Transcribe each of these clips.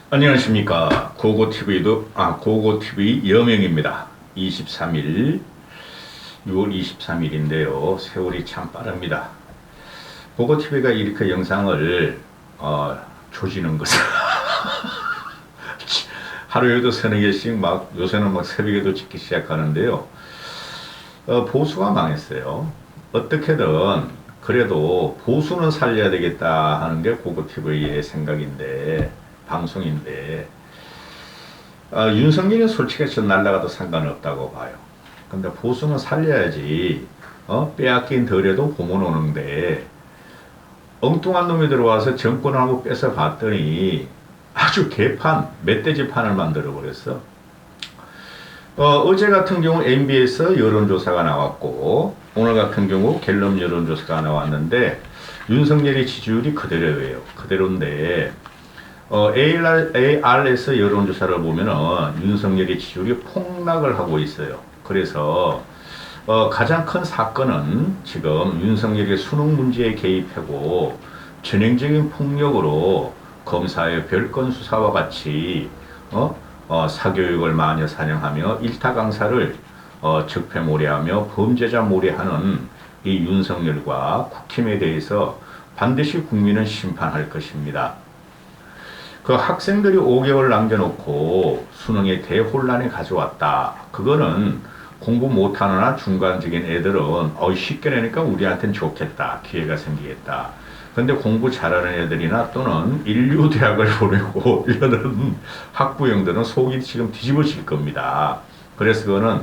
안녕하십니까. 고고TV 여명입니다. 23일, 6월 23일인데요. 세월이 참 빠릅니다. 고고TV가 이렇게 영상을, 조지는 것은, 하루에도 서너 개씩 요새는 새벽에도 찍기 시작하는데요. 보수가 망했어요. 어떻게든, 그래도 보수는 살려야 되겠다 하는 게 고고TV의 생각인데, 방송인데 윤석열이 솔직히 저 날라가도 상관없다고 봐요. 근데 보수는 살려야지. 빼앗긴 덜에도 보면 오는데 엉뚱한 놈이 들어와서 정권하고 뺏어 봤더니 아주 개판 멧돼지판을 만들어 버렸어. 어제 같은 경우 MBS 여론조사가 나왔고 오늘 같은 경우 갤럽 여론조사가 나왔는데 윤석열의 지지율이 그대로예요. 그대로인데 ARS 여론조사를 보면은 윤석열의 지지율이 폭락을 하고 있어요. 그래서 가장 큰 사건은 지금 윤석열의 수능 문제에 개입하고 전형적인 폭력으로 검사의 별건 수사와 같이 사교육을 마녀 사냥하며 일타 강사를 적폐몰이하며 범죄자 몰이하는 이 윤석열과 국힘에 대해서 반드시 국민은 심판할 것입니다. 그 학생들이 5개월 남겨놓고 수능에 대혼란이 가져왔다. 그거는 공부 못하거나 중간적인 애들은 쉽게 내니까 우리한테는 좋겠다. 기회가 생기겠다. 근데 공부 잘하는 애들이나 또는 인류대학을 보내고 이런 학부형들은 속이 지금 뒤집어질 겁니다. 그래서 그거는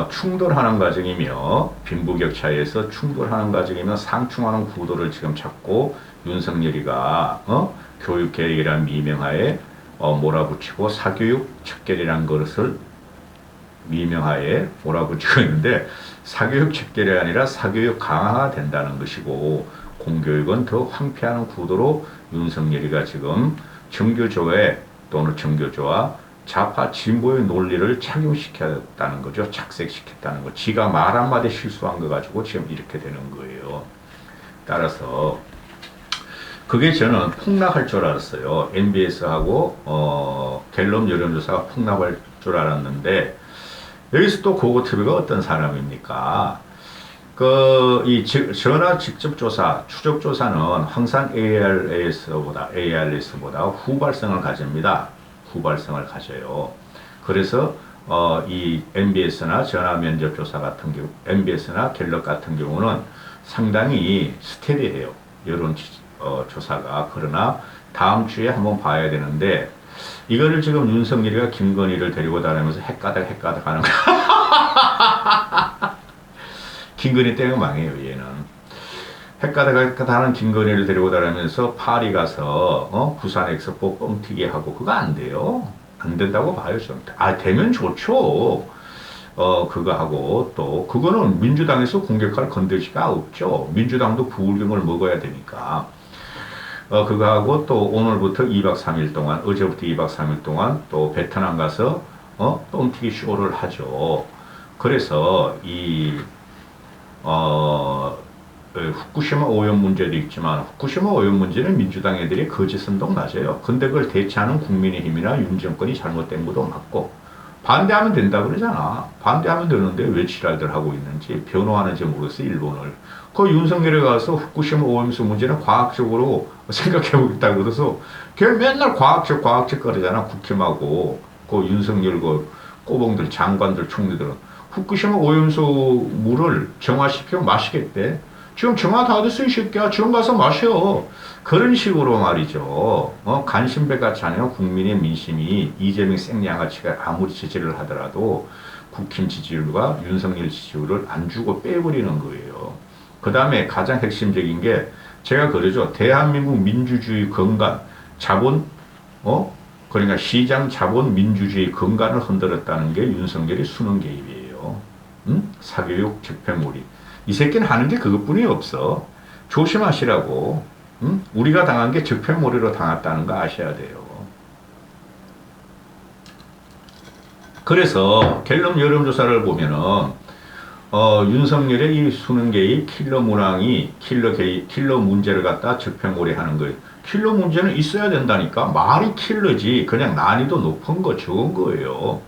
충돌하는 과정이며 빈부격차에서 충돌하는 과정이며 상충하는 구도를 지금 찾고 윤석열이가 교육개혁이라는 미명하에 몰아붙이고 사교육 척결이라는 것을 미명하에 몰아붙이고 있는데 사교육 척결이 아니라 사교육 강화가 된다는 것이고 공교육은 더 황폐하는 구도로 윤석열이가 지금 정교조에 또는 정교조와 좌파 진보의 논리를 착용시켰다는 거죠. 착색시켰다는 거. 지가 말 한마디 실수한 거 가지고 지금 이렇게 되는 거예요. 따라서 그게 저는 폭락할 줄 알았어요. MBS하고 갤럽 여론조사가 폭락할 줄 알았는데 여기서 또 고고TV가 어떤 사람입니까? 이 전화 직접 조사, 추적 조사는 항상 ARS보다 후발성을 가집니다. 후발성을 가져요. 그래서 이 MBS나 전화 면접 조사 같은 경우, MBS나 갤럽 같은 경우는 상당히 스테디해요. 여론 조사가. 그러나 다음 주에 한번 봐야 되는데 이거를 지금 윤석열이가 김건희를 데리고 다니면서 헷가닥 하는 거. 김건희 때문에 망해요. 얘는 헷가닥 하는 김건희를 데리고 다니면서 파리 가서 부산 엑스포 뻥튀기 하고 그거 안 돼요. 안 된다고 봐요. 좀. 되면 좋죠. 그거 하고 또 그거는 민주당에서 공격할 건더기가 없죠. 민주당도 부울경을 먹어야 되니까. 그거 하고 또 오늘부터 2박 3일 동안, 어제부터 2박 3일 동안 또 베트남 가서, 뻥튀기 쇼를 하죠. 그래서 후쿠시마 오염 문제도 있지만, 후쿠시마 오염 문제는 민주당 애들이 거짓선동 맞아요. 근데 그걸 대체하는 국민의힘이나 윤 정권이 잘못된 것도 맞고, 반대하면 된다 그러잖아. 반대하면 되는데 왜 지랄들 하고 있는지, 변호하는지 모르겠어, 일본을. 그 윤석열에 가서 후쿠시마 오염수 문제는 과학적으로 생각해보겠다고 그래서 걔 맨날 과학적 거리잖아. 국힘하고 그 윤석열 그 꼬봉들 장관들 총리들은 후쿠시마 오염수 물을 정화시켜 마시겠대. 지금 정화 다 됐어 이 새끼야. 지금 가서 마셔. 그런 식으로 말이죠. 간신배같이 아니라 국민의 민심이 이재명 생양아치가 아무리 지지를 하더라도 국힘 지지율과 윤석열 지지율을 안 주고 빼버리는 거예요. 그 다음에 가장 핵심적인 게 제가 그러죠. 대한민국 민주주의 근간, 자본, 그러니까 시장 자본 민주주의 근간을 흔들었다는 게 윤석열의 수능 개입이에요. 사교육 적폐몰이. 이 새끼는 하는 게 그것뿐이 없어. 조심하시라고. 우리가 당한 게 적폐몰이로 당했다는 거 아셔야 돼요. 그래서 갤럽 여론조사를 보면은 윤석열의 이 수능 개입 킬러 문항이 킬러 문제를 갖다 적폐몰이 하는 거예요. 킬러 문제는 있어야 된다니까. 말이 킬러지 그냥 난이도 높은 거 좋은 거예요.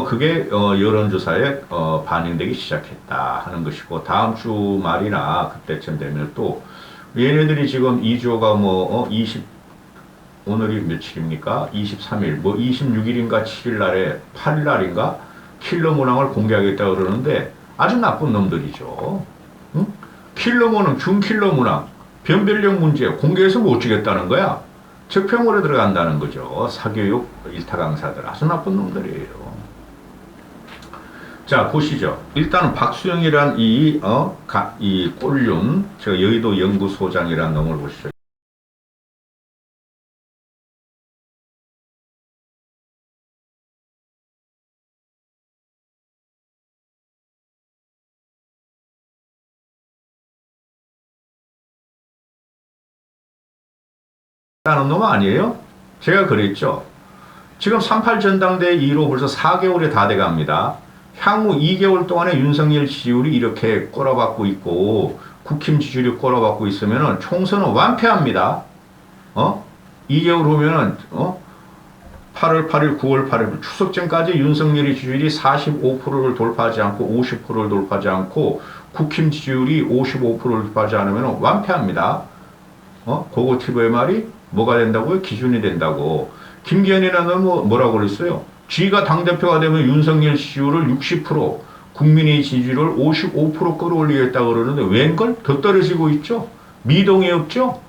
그게 여론조사에 반영되기 시작했다 하는 것이고, 다음 주 말이나 그때쯤 되면 또 얘네들이 지금 2조가 오늘이 며칠입니까? 23일, 26일인가 7일 날에 8일 날인가 킬러 문항을 공개하겠다 그러는데 아주 나쁜 놈들이죠. 응? 킬러 문항, 중킬러 문항, 변별력 문제 공개해서 못 주겠다는 거야. 적폐물에 들어간다는 거죠. 사교육 일타 강사들 아주 나쁜 놈들이에요. 자, 보시죠. 일단은 박수영이란 이 꼴륜, 저 여의도 연구소장이란 놈을 보시죠. 라는 놈 아니에요? 제가 그랬죠. 지금 38 전당대회 이후로 벌써 4개월이 다 돼갑니다. 향후 2개월 동안에 윤석열 지지율이 이렇게 꼬라박고 있고 국힘 지지율이 꼬라박고 있으면은 총선은 완패합니다. 2개월 후면은 8월 8일, 9월 8일 추석 전까지 윤석열의 지지율이 45%를 돌파하지 않고 50%를 돌파하지 않고 국힘 지지율이 55%를 돌파하지 않으면 완패합니다. 고고티브의 말이 뭐가 된다고요? 기준이 된다고. 김기현이라는 뭐라고 그랬어요? 쥐가 당대표가 되면 윤석열 지지율을 60%, 국민의 지지율을 55% 끌어올리겠다고 그러는데 웬걸? 더 떨어지고 있죠? 미동이 없죠?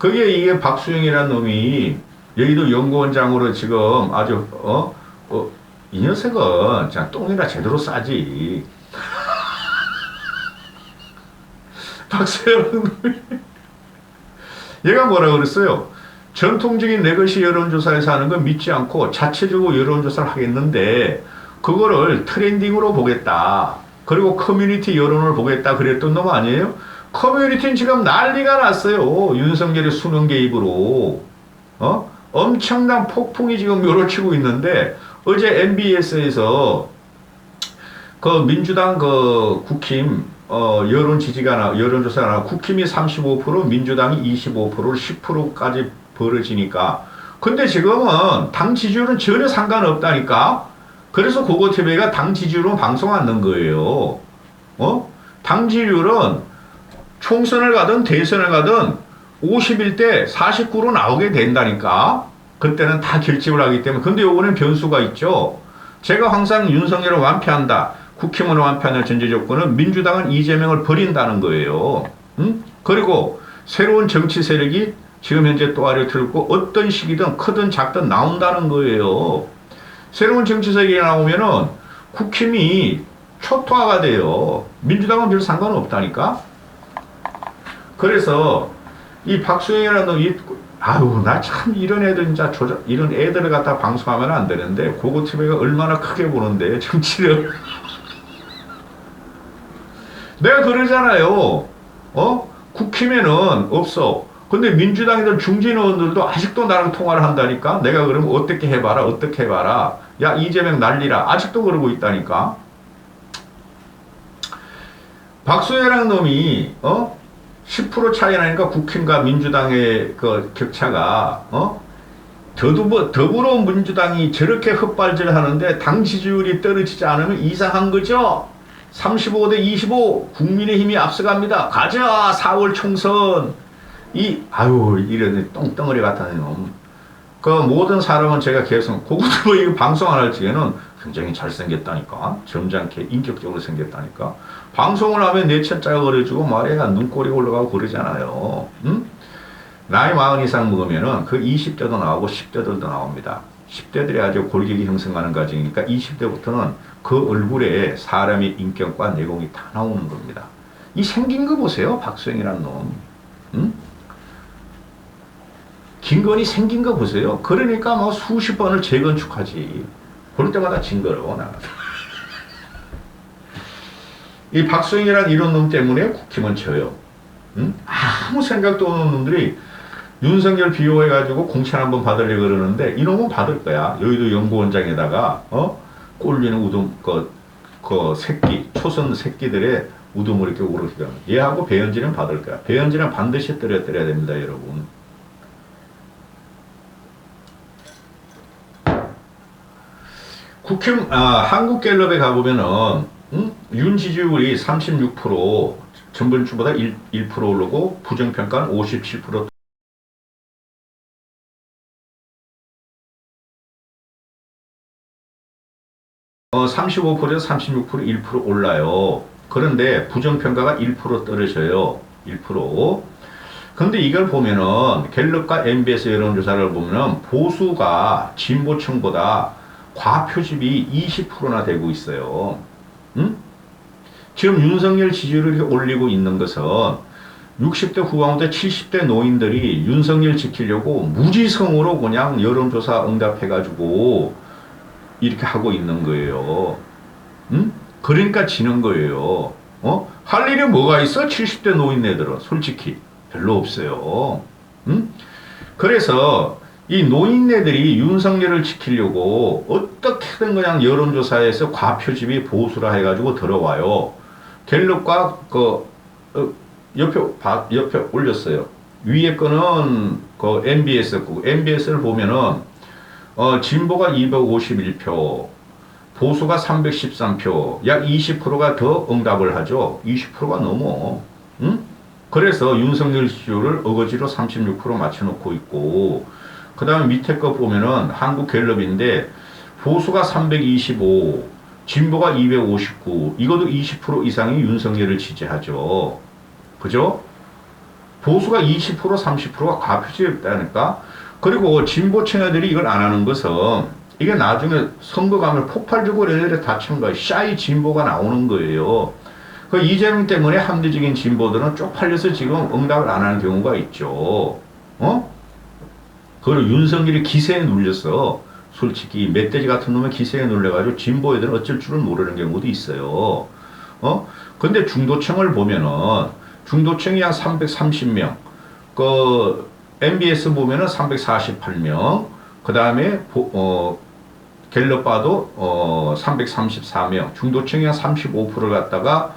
이게 박수영이라는 놈이 여의도 연구원장으로 지금 아주, 이 녀석은 그냥 똥이나 제대로 싸지. 박수영이라는 놈이. 얘가 뭐라 그랬어요? 전통적인 레거시 여론조사에서 하는 건 믿지 않고 자체적으로 여론조사를 하겠는데 그거를 트렌딩으로 보겠다. 그리고 커뮤니티 여론을 보겠다 그랬던 놈 아니에요? 커뮤니티는 지금 난리가 났어요. 윤석열의 수능 개입으로. 엄청난 폭풍이 지금 묘로치고 있는데 어제 MBS에서 그 민주당 국힘 여론 지지가 여론조사가 나 국힘이 35% 민주당이 25%를 10%까지 벌어지니까. 근데 지금은 당 지지율은 전혀 상관없다니까. 그래서 고고TV가 당 지지율은 방송 안 넣은 거예요. 당 지지율은 총선을 가든 대선을 가든 51대 49로 나오게 된다니까. 그때는 다 결집을 하기 때문에. 근데 요거는 변수가 있죠. 제가 항상 윤석열을 완패한다. 국힘을 완패하는 전제 조건은 민주당은 이재명을 버린다는 거예요. 그리고 새로운 정치 세력이 지금 현재 또 아래 들고 어떤 시기든 크든 작든 나온다는 거예요. 새로운 정치 세력이 나오면은 국힘이 초토화가 돼요. 민주당은 별 상관없다니까. 그래서 이 박수영이라는 나 참 이런 애들 진짜 이런 애들을 갖다 방송하면 안 되는데 고고TV가 얼마나 크게 보는데 정치를. 내가 그러잖아요. 국힘에는 없어. 근데 민주당이든 중진 의원들도 아직도 나랑 통화를 한다니까. 내가 그러면 어떻게 해봐라. 야 이재명 난리라. 아직도 그러고 있다니까. 박수혜라는 놈이 10% 차이 나니까 국힘과 민주당의 그 격차가 더불어민주당이 저렇게 헛발질하는데 당 지지율이 떨어지지 않으면 이상한 거죠. 35대 25 국민의힘이 앞서갑니다. 가자 4월 총선. 이런 똥덩어리 같은 놈. 그 모든 사람은 제가 계속 그것도 이거 방송 안 할 적에는 굉장히 잘생겼다니까. 점잖게 인격적으로 생겼다니까. 방송을 하면 내천자가 그래주고 말이야 눈꼬리 올라가고 그러잖아요. 나이 40 이상 먹으면은 그 20대도 나오고 10대들도 나옵니다. 10대들이 아주 골격이 형성하는 과정이니까 20대부터는 그 얼굴에 사람의 인격과 내공이 다 나오는 겁니다. 이 생긴 거 보세요. 박수영이라는 놈. 김건희 생긴 거 보세요. 그러니까 뭐 수십 번을 재건축하지. 볼 때마다 징그러워 나. 이 박수영이라는 이런 놈 때문에 국힘은 져요. 아무 생각도 없는 놈들이 윤석열 비호해가지고 공천 한번 받으려고 그러는데 이놈은 받을 거야. 여의도 연구원장에다가 꼴리는 우동 그 새끼 초선 새끼들의 우두머리 이렇게 오르시다. 얘하고 배현진은 받을 거야. 배현진은 반드시 때려야 됩니다, 여러분. 한국갤럽에 가보면은, 윤 지지율이 36%, 전번 주보다 1% 오르고, 부정평가는 57%. 35%에서 36%, 1% 올라요. 그런데 부정평가가 1% 떨어져요. 1%. 근데 이걸 보면은 갤럽과 MBS 여론조사를 보면은 보수가 진보층보다 과표집이 20%나 되고 있어요. 응? 지금 윤석열 지지율을 올리고 있는 것은 60대 후반부터 70대 노인들이 윤석열 지키려고 무지성으로 그냥 여론조사 응답해가지고 이렇게 하고 있는 거예요. 응? 그러니까 지는 거예요. 할 일이 뭐가 있어? 70대 노인네들은 솔직히 별로 없어요. 응? 그래서 이 노인네들이 윤석열을 지키려고 어떻게든 그냥 여론조사에서 과표집이 보수라 해가지고 들어와요. 갤럽과 옆에 올렸어요. 위에 거는 MBS 거. MBS를 보면은 진보가 251표, 보수가 313표, 약 20%가 더 응답을 하죠. 20%가 넘어. 응? 그래서 윤석열 지지율을 어거지로 36% 맞춰놓고 있고, 그 다음에 밑에 거 보면은 한국갤럽인데, 보수가 325, 진보가 259, 이것도 20% 이상이 윤석열을 지지하죠. 그죠? 보수가 20%, 30%가 과표지였다니까? 그리고 진보층 애들이 이걸 안 하는 것은 이게 나중에 선거 가면 폭발적으로 애들이 다친 거예요. 샤이 진보가 나오는 거예요. 그 이재명 때문에 합리적인 진보들은 쪽팔려서 지금 응답을 안 하는 경우가 있죠. 그리고 윤석열이 기세에 눌렸어. 솔직히 멧돼지 같은 놈의 기세에 눌려가지고 진보 애들은 어쩔 줄을 모르는 경우도 있어요. 근데 중도층을 보면은 중도층이 한 330명, MBS 보면은 348명, 그 다음에 갤럽 봐도 334명, 중도층이 한 35%를 갖다가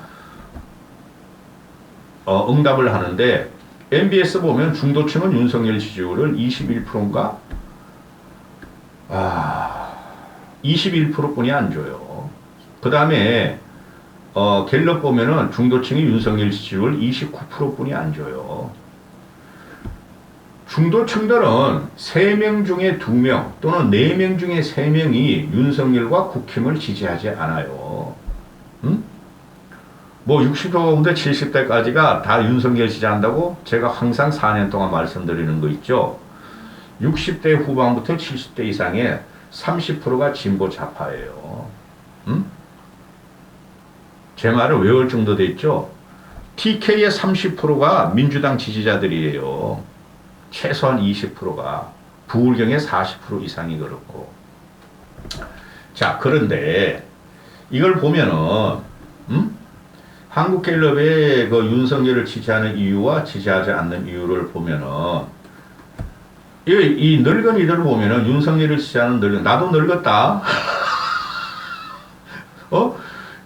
응답을 하는데, MBS 보면 중도층은 윤석열 지지율을 21%인가? 21%뿐이 안 줘요. 그 다음에 갤럽 보면은 중도층이 윤석열 지지율 29%뿐이 안 줘요. 중도층들은 3명 중에 2명 또는 4명 중에 3명이 윤석열과 국힘을 지지하지 않아요. 응? 뭐 60대부터 70대까지가 다 윤석열 지지한다고 제가 항상 4년 동안 말씀드리는 거 있죠. 60대 후반부터 70대 이상의 30%가 진보 좌파예요. 응? 제 말을 외울 정도 돼 있죠. TK의 30%가 민주당 지지자들이에요. 최소한 20%가, 부울경의 40% 이상이 그렇고. 자, 그런데 이걸 보면은 한국갤럽의 그 윤석열을 지지하는 이유와 지지하지 않는 이유를 보면은 이 늙은이들 보면은 윤석열을 지지하는 나도 늙었다.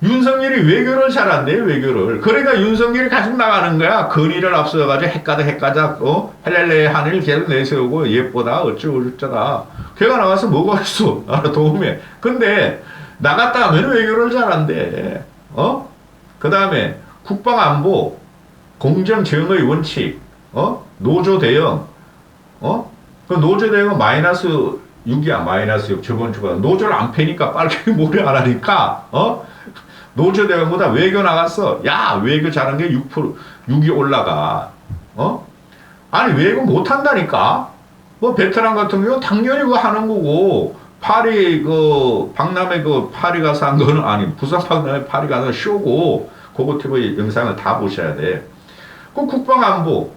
윤석열이 외교를 잘한대, 외교를. 그러니까 윤석열이 계속 나가는 거야. 건의를 앞서가지고 헷가닥, 헬렐레 하늘 계속 내세우고, 예쁘다, 어쩌다. 걔가 나가서 뭐가 있어? 도움에. 근데, 나갔다 하면 외교를 잘한대. 그 다음에, 국방안보, 공정정의 원칙, 노조 대응, 그 노조 대응은 마이너스 6이야, 마이너스 6. 저번 주가. 노조를 안 패니까 빨리 모래 안 하니까, 노조 대응보다 외교 나갔어. 야, 외교 잘한 게 6이 올라가. 아니, 외교 못 한다니까? 뭐, 베트남 같은 경우 당연히 그거 하는 거고, 파리, 박람회 파리 가서 한 거는, 아니, 부산 박람회 파리 가서 쇼고, 그거 TV 영상을 다 보셔야 돼. 그 국방안보,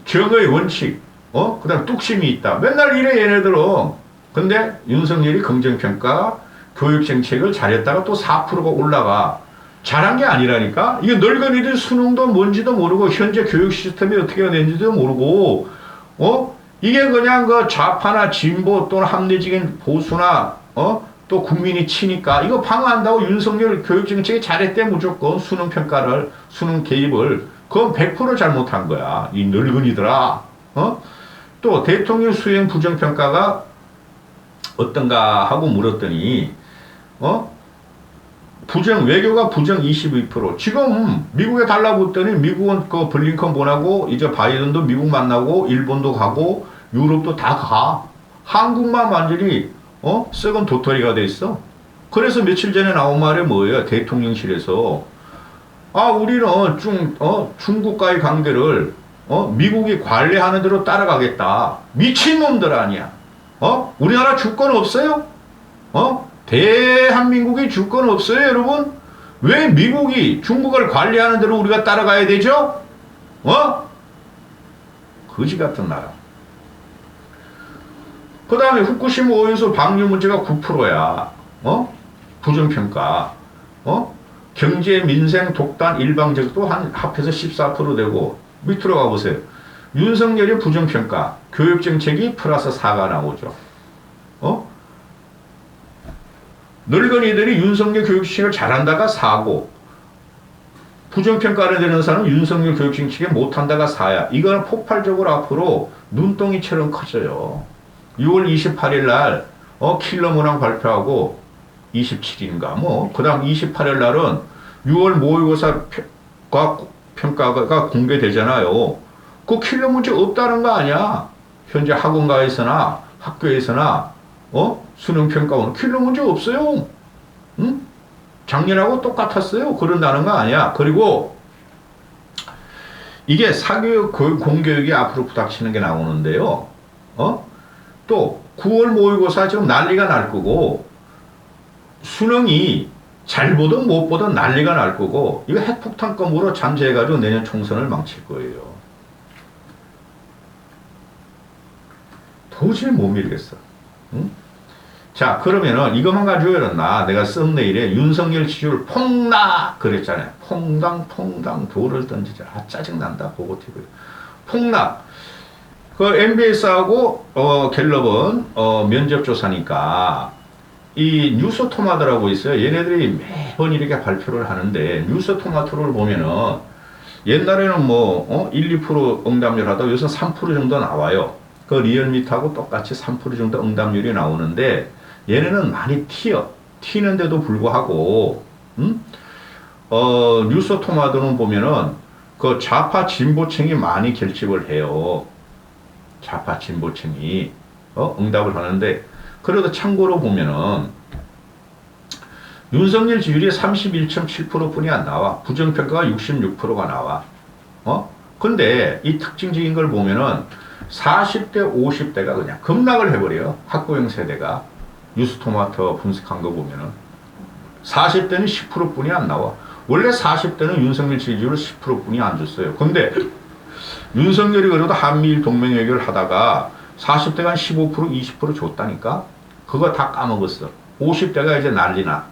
정의 원칙, 그 다음 뚝심이 있다. 맨날 이래, 얘네들은. 근데 윤석열이 긍정평가, 교육정책을 잘했다가 또 4%가 올라가. 잘한 게 아니라니까? 이게 늙은이들 수능도 뭔지도 모르고, 현재 교육 시스템이 어떻게 되는지도 모르고, 이게 그냥 그 좌파나 진보 또는 합리적인 보수나, 또 국민이 치니까 이거 방어한다고 윤석열 교육정책이 잘했대 무조건 수능평가를 수능 개입을 그건 100% 잘못한 거야. 이 늙은이들아. 또 대통령 수행 부정평가가 어떤가 하고 물었더니 외교가 부정 22%. 지금 미국에 달라붙더니 미국은 그 블링컨 보내고 이제 바이든도 미국 만나고 일본도 가고 유럽도 다 가. 한국만 완전히 썩은 도토리가 돼 있어. 그래서 며칠 전에 나온 말이 뭐예요? 대통령실에서 우리는 중국과의 관계를 미국이 관리하는 대로 따라가겠다. 미친놈들 아니야. 우리나라 주권 없어요? 대한민국이 주권 없어요, 여러분? 왜 미국이 중국을 관리하는 대로 우리가 따라가야 되죠? 거지 같은 나라. 그 다음에 후쿠시마 오염수 방류 문제가 9%야. 부정평가. 경제, 민생, 독단, 일방적도 합해서 14% 되고, 밑으로 가보세요. 윤석열이 부정평가, 교육정책이 플러스 4가 나오죠. 늙은이들이 윤석열 교육정책을 잘한다가 4고, 부정평가를 내는 사람은 윤석열 교육정책이 못한다가 4야. 이거는 폭발적으로 앞으로 눈덩이처럼 커져요. 6월 28일 날, 킬러 문항 발표하고, 27일인가, 그 다음 28일 날은 6월 모의고사 평가가 공개되잖아요. 그 킬러 문제 없다는 거 아니야. 현재 학원가에서나 학교에서나, 수능평가원 킬러 문제 없어요. 응? 작년하고 똑같았어요. 그런다는 거 아니야. 그리고, 이게 사교육, 공교육이 앞으로 부닥치는 게 나오는데요. 또 9월 모의고사 지금 난리가 날 거고 수능이 잘 보든 못 보든 난리가 날 거고 이거 핵폭탄급으로 잠재해가지고 내년 총선을 망칠 거예요. 도저히 못 밀겠어. 응? 자 그러면은 이것만 가지고 이랬나 내가 썸네일에 윤석열 지지율 폭락 그랬잖아요. 퐁당 돌을 던지자. 짜증난다. 보고 TV. 폭락. 그 MBS하고 갤럽은 면접조사니까 이 뉴스토마토라고 있어요. 얘네들이 매번 이렇게 발표를 하는데 뉴스토마토를 보면은 옛날에는 1, 2% 응답률 하다가 요새 3% 정도 나와요. 그 리얼미터하고 똑같이 3% 정도 응답률이 나오는데 얘네는 많이 튀는데도 불구하고 뉴스토마토는 보면은 그 좌파 진보층이 많이 결집을 해요. 좌파 진보층이 응답을 하는데 그래도 참고로 보면은 윤석열 지지율이 31.7% 뿐이 안 나와. 부정평가가 66%가 나와. 근데 이 특징적인 걸 보면은 40대 50대가 그냥 급락을 해버려요. 학부형 세대가 뉴스토마토 분석한 거 보면은 40대는 10% 뿐이 안 나와. 원래 40대는 윤석열 지지율을 10% 뿐이 안 줬어요. 근데 윤석열이 그래도 한미일 동맹외교를 하다가 40대가 한 15%, 20% 줬다니까? 그거 다 까먹었어. 50대가 이제 난리나.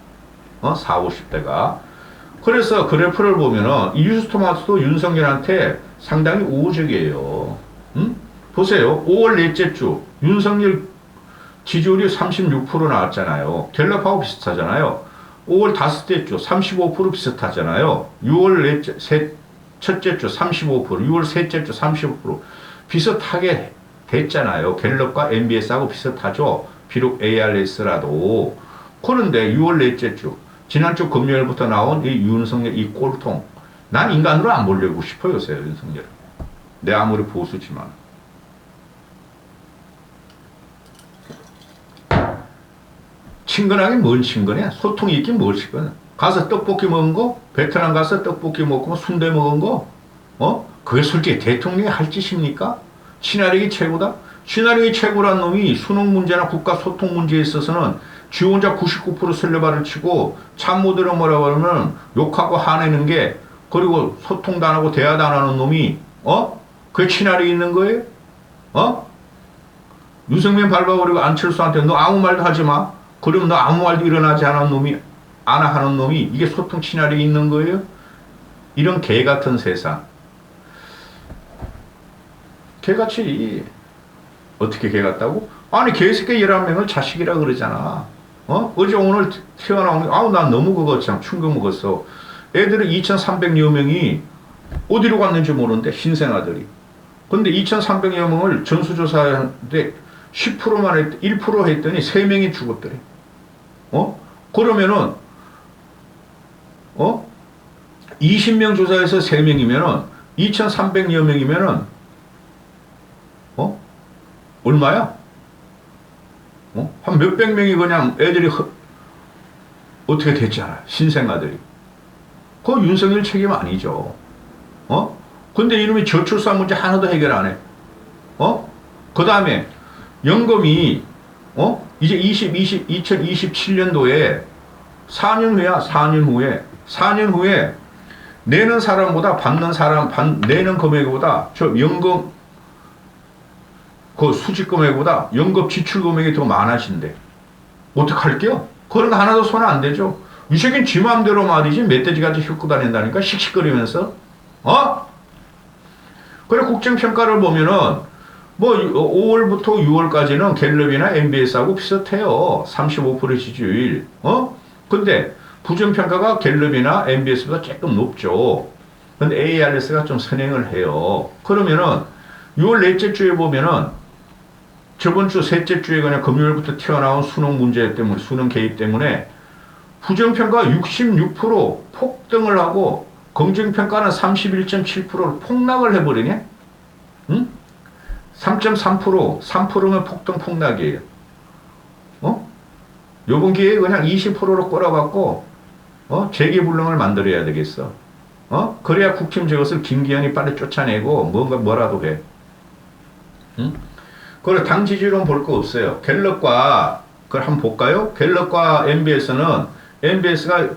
40, 50대가. 그래서 그래프를 보면은, 이 뉴스토마토도 윤석열한테 상당히 우호적이에요. 보세요. 5월 넷째 주, 윤석열 지지율이 36% 나왔잖아요. 갤럽하고 비슷하잖아요. 5월 다섯째 주, 35% 비슷하잖아요. 6월 첫째 주 35%, 6월 셋째 주 35% 비슷하게 됐잖아요. 갤럽과 MBS하고 비슷하죠. 비록 ARS라도. 그런데 6월 넷째 주, 지난주 금요일부터 나온 이 윤석열 이 꼴통. 난 인간으로 안 보려고 싶어요, 요새 윤석열. 내 아무리 보수지만. 친근하게 뭔 친근해? 소통이 있긴 뭘 친근해? 가서 떡볶이 먹은 거? 베트남 가서 떡볶이 먹고 순대 먹은 거? 그게 솔직히 대통령이 할 짓입니까? 친화력이 최고다? 친화력이 최고란 놈이 수능 문제나 국가 소통 문제에 있어서는 지 혼자 99% 설레발을 치고 참모들은 뭐라고 하면 욕하고 화내는 게 그리고 소통도 안 하고 대화도 안 하는 놈이 그게 친화력이 있는 거예요? 유승민 밟아버리고 안철수한테 너 아무 말도 하지 마. 그러면 너 아무 말도 일어나지 않은 놈이 안 하는 놈이 이게 소통 친화력이 있는 거예요? 이런 개 같은 세상. 개같이 어떻게 개 같다고? 아니 개새끼 11명을 자식이라 그러잖아. 어제 오늘 튀어나온 게, 아우, 난 너무 그거 참 충격 먹었어. 애들이 2,300여 명이 어디로 갔는지 모르는데, 신생아들이. 근데 2,300여 명을 전수조사하는데 10%만 1% 했더니 3명이 죽었더래. 그러면은, 20명 조사해서 3명이면은, 2,300여 명이면은, 얼마야? 한 몇백 명이 그냥 애들이 어떻게 됐잖아. 신생아들이. 그거 윤석열 책임 아니죠. 근데 이놈이 저출산 문제 하나도 해결 안 해. 그 다음에 연금이, 이제 2027년도에 4년 후야, 4년 후에 내는 사람보다 내는 금액보다 저 연금, 그 수직 금액보다 연금 지출 금액이 더 많아진대. 어떡할게요? 그런 거 하나도 손에 안 대죠. 이 새끼는 지 마음대로 말이지 멧돼지같이 싣고 다닌다니까 씩씩거리면서. 그래 국정평가를 보면은 뭐 5월부터 6월까지는 갤럽이나 MBS하고 비슷해요. 35% 지지율. 근데 부정평가가 갤럽이나 MBS보다 조금 높죠. 근데 ARS가 좀 선행을 해요. 그러면은 6월 넷째 주에 보면은 저번 주 셋째 주에 그냥 금요일부터 튀어나온 수능 문제 때문에, 수능 개입 때문에 부정평가가 66% 폭등을 하고 긍정평가는 31.7%를 폭락을 해버리네? 응? 3.3%, 3%면 폭등 폭락이에요. 요번 기회에 그냥 20%로 끌어갖고, 재기불능을 만들어야 되겠어. 그래야 국힘 저것을 김기현이 빨리 쫓아내고 뭐라도 해. 응? 그리고 당 지지율은 볼 거 없어요. 갤럽과, 그걸 한번 볼까요? 갤럽과 MBS가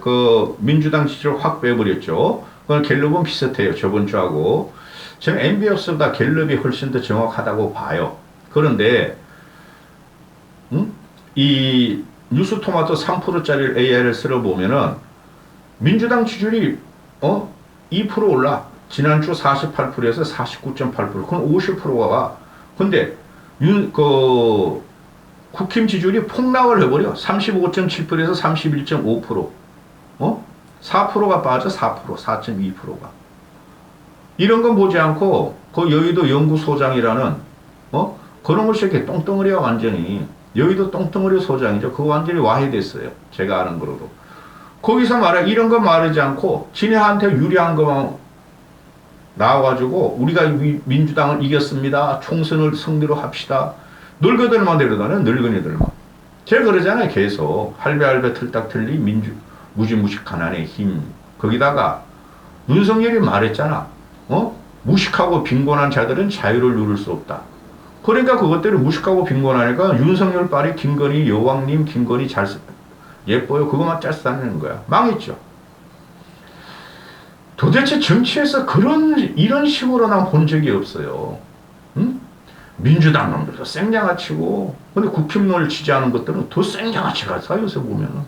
그 민주당 지지를 확 빼버렸죠. 그건 갤럽은 비슷해요. 저번 주하고. 저는 MBS보다 갤럽이 훨씬 더 정확하다고 봐요. 그런데, 이 뉴스토마토 3%짜리 AI를 쓸어보면은 민주당 지지율이 2% 올라. 지난주 48%에서 49.8%. 그건 50%가 와. 근데 국힘 지지율이 폭락을 해버려. 35.7%에서 31.5%. 4%가 빠져. 4.2%가. 이런 건 보지 않고 그 여의도 연구소장이라는 그런 것이 이렇게 똥덩어리야 완전히. 여의도 똥덩어리 소장이죠. 그거 완전히 와해됐어요. 제가 아는 거로도. 거기서 이런 거 말하지 않고 지네한테 유리한 것만 나와가지고 우리가 민주당을 이겼습니다. 총선을 승리로 합시다. 늙어들만 데려다녀. 늙은이들만. 제가 그러잖아요. 계속 할배할배 틀딱틀리 무지무식 가난의 힘. 거기다가 윤석열이 말했잖아. 무식하고 빈곤한 자들은 자유를 누릴 수 없다. 그러니까 그것들을 무식하고 빈곤하니까 윤석열 빨이 김건희 여왕님 김건희 예뻐요. 그것만 짤 싸는 거야. 망했죠. 도대체 정치에서 이런 식으로 난 본 적이 없어요. 응? 민주당 놈들도 생장아치고, 근데 국힘론을 지지하는 것들은 더 생장아치가 사, 요새 보면은.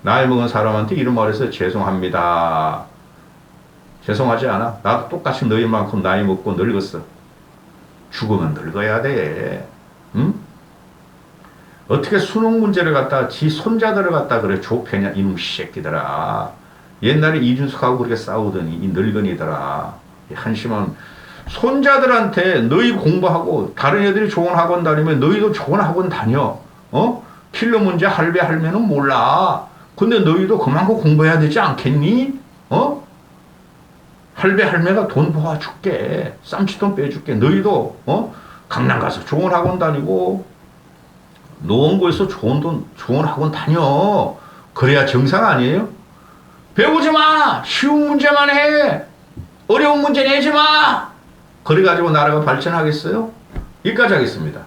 나이 먹은 사람한테 이런 말해서 죄송합니다. 죄송하지 않아. 나도 똑같이 너희만큼 나이 먹고 늙었어. 죽으면 늙어야 돼. 응? 어떻게 수능 문제를 갖다 지 손자들을 갖다 그래 좁혀냐 이놈 새끼들아. 옛날에 이준석하고 그렇게 싸우더니 이 늙은이들아. 한심한 손자들한테 너희 공부하고 다른 애들이 좋은 학원 다니면 너희도 좋은 학원 다녀. 필러 문제 할배할매는 몰라. 근데 너희도 그만큼 공부해야 되지 않겠니? 할배할매가 돈 모아줄게. 쌈치돈 빼줄게. 너희도 강남 가서 좋은 학원 다니고 노원구에서 좋은 학원 다녀. 그래야 정상 아니에요? 배우지 마. 쉬운 문제만 해. 어려운 문제 내지 마. 그래가지고 나라가 발전하겠어요? 여기까지 하겠습니다.